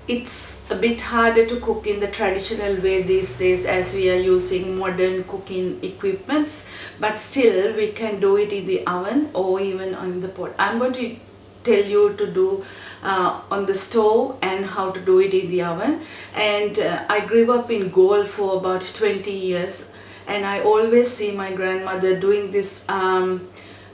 It's a bit harder to cook in the traditional way these days as we are using modern cooking equipments, but still we can do it in the oven or even on the pot. I'm going to tell you to do on the stove and how to do it in the oven. And I grew up in Galle for about 20 years, and I always see my grandmother doing this.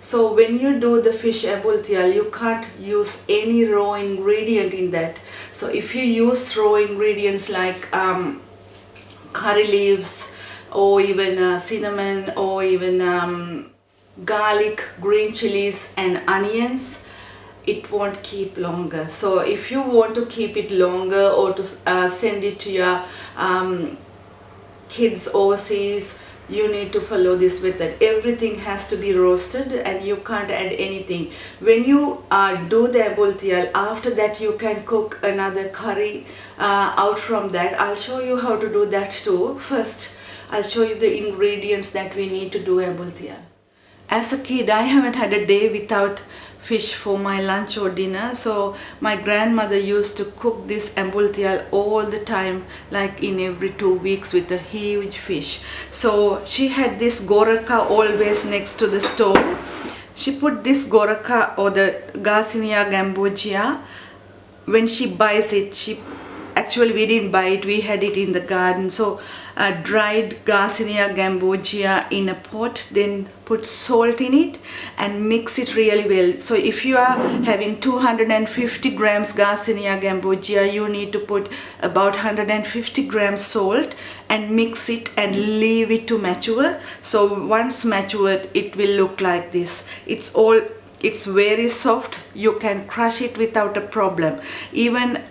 So when you do the fish ambulthiyal, you can't use any raw ingredient in that. So if you use raw ingredients like curry leaves or even cinnamon or even garlic, green chilies and onions, it won't keep longer. So if you want to keep it longer or to send it to your kids overseas, you need to follow this method. Everything has to be roasted and you can't add anything. When you do the ambulthiyal, after that you can cook another curry out from that. I'll show you how to do that too. First, I'll show you the ingredients that we need to do ambulthiyal. As a kid, I haven't had a day without fish for my lunch or dinner. So my grandmother used to cook this ambulthiyal all the time, like in every 2 weeks with a huge fish. So she had this goraka always next to the stove. She put this goraka or the Garcinia gambogia. When she buys it, actually we didn't buy it, we had it in the garden. So dried Garcinia gambogia in a pot, then put salt in it and mix it really well. So if you are having 250 grams Garcinia gambogia, you need to put about 150 grams salt and mix it and leave it to mature. So once matured, it will look like this. It's very soft. You can crush it without a problem. Even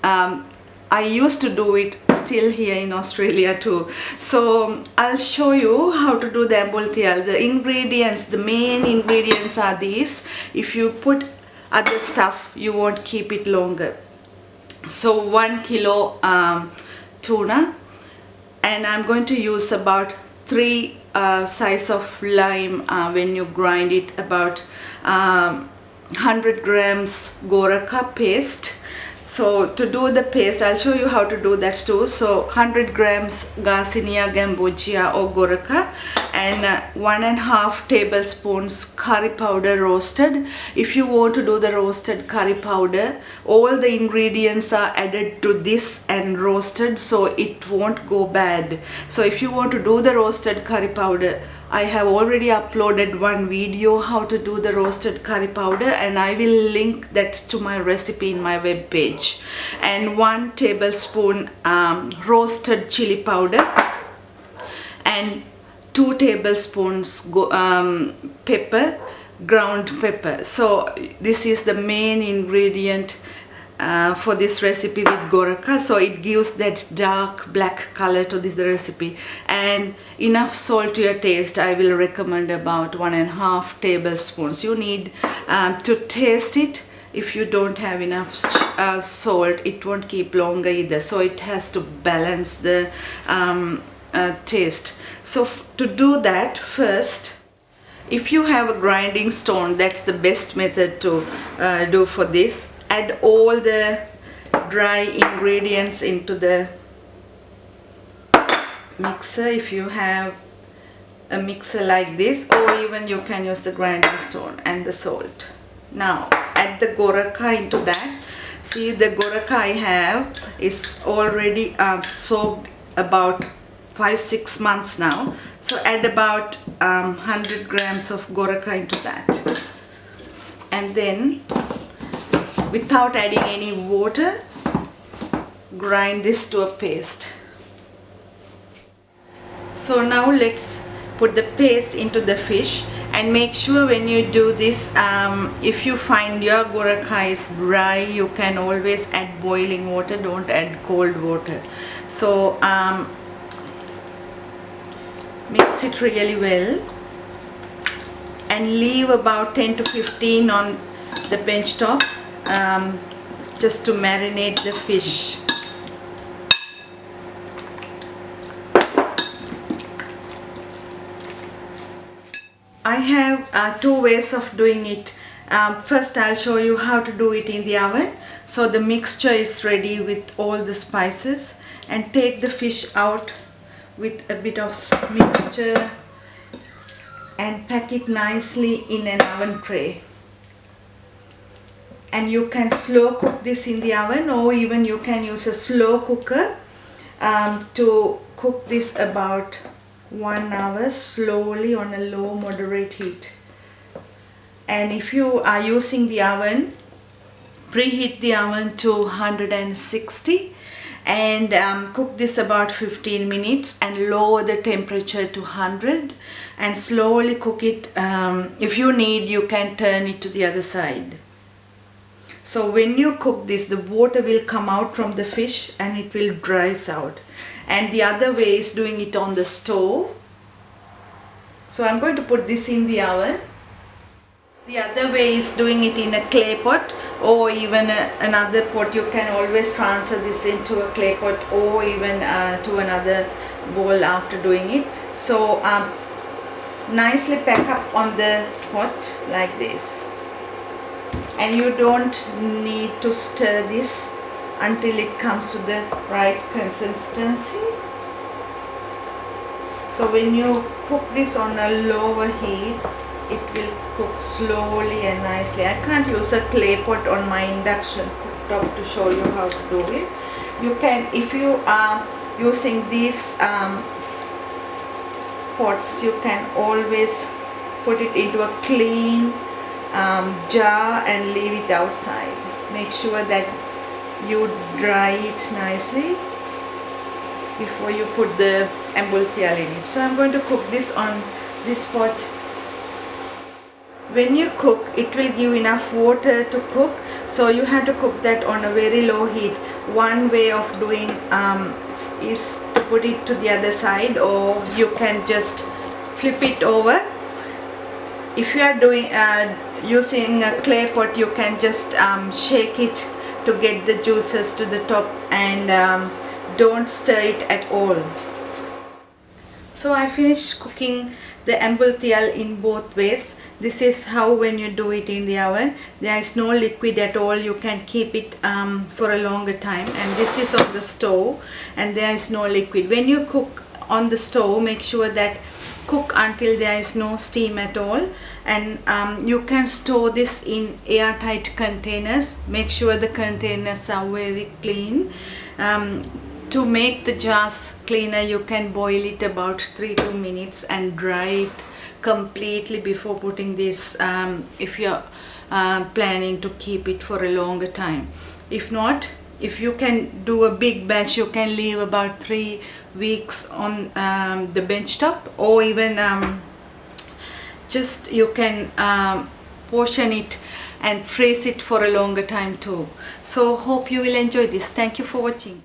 I used to do it still here in Australia too. So I'll show you how to do the ambulthiyal. The ingredients, the main ingredients are these. If you put other stuff, you won't keep it longer. So 1 kilo tuna, and I'm going to use about 3 size of lime when you grind it, about 100 grams goraka paste. So to do the paste, I'll show you how to do that too. So 100 grams Garcinia gambogia or goraka and 1.5 tablespoons curry powder roasted. If you want to do the roasted curry powder, all the ingredients are added to this and roasted, so it won't go bad. So if you want to do the roasted curry powder, I have already uploaded one video how to do the roasted curry powder, and I will link that to my recipe in my web page. And 1 tablespoon roasted chili powder and 2 tablespoons pepper, ground pepper. So this is the main ingredient for this recipe with goraka, so it gives that dark black color to this recipe. And enough salt to your taste. I will recommend about 1.5 tablespoons. You need to taste it. If you don't have enough salt, it won't keep longer either, so it has to balance the taste. So to do that, first, if you have a grinding stone, that's the best method to do for this. Add all the dry ingredients into the mixer if you have a mixer like this, or even you can use the grinding stone, and the salt. Now add the goraka into that. See, the goraka I have is already soaked about 5-6 months now. So add about 100 grams of goraka into that, and then without adding any water, grind this to a paste. So now let's put the paste into the fish, and make sure when you do this, if you find your goraka is dry, you can always add boiling water, don't add cold water. So mix it really well and leave about 10 to 15 on the bench top just to marinate the fish. I have 2 ways of doing it. First I'll show you how to do it in the oven. So the mixture is ready with all the spices, and take the fish out with a bit of mixture and pack it nicely in an oven tray. And you can slow cook this in the oven, or even you can use a slow cooker to cook this about 1 hour slowly on a low moderate heat. And if you are using the oven, preheat the oven to 160 and cook this about 15 minutes and lower the temperature to 100 and slowly cook it. If you need, you can turn it to the other side. So when you cook this, the water will come out from the fish and it will dries out. And the other way is doing it on the stove. So I'm going to put this in the oven. The other way is doing it in a clay pot, or even another pot. You can always transfer this into a clay pot, or even to another bowl after doing it. So nicely pack up on the pot like this. And you don't need to stir this until it comes to the right consistency. So when you cook this on a lower heat, it will cook slowly and nicely. I can't use a clay pot on my induction cooktop to show you how to do it. You can, if you are using these pots, you can always put it into a clean jar and leave it outside. Make sure that you dry it nicely before you put the ambulthiyal in it. So I'm going to cook this on this pot. When you cook, it will give enough water to cook, so you have to cook that on a very low heat. One way of doing is to put it to the other side, or you can just flip it over. If you are doing using a clay pot, you can just shake it to get the juices to the top, and don't stir it at all. So I finished cooking the ambulthiyal in both ways. This is how when you do it in the oven, there is no liquid at all. You can keep it for a longer time. And this is on the stove and there is no liquid. When you cook on the stove, make sure that cook until there is no steam at all, and you can store this in airtight containers. Make sure the containers are very clean. To make the jars cleaner, you can boil it about 3-2 minutes and dry it completely before putting this, if you're planning to keep it for a longer time. If not, if you can do a big batch, you can leave about 3 weeks on the bench top, or even just you can portion it and freeze it for a longer time too. So hope you will enjoy this. Thank you for watching.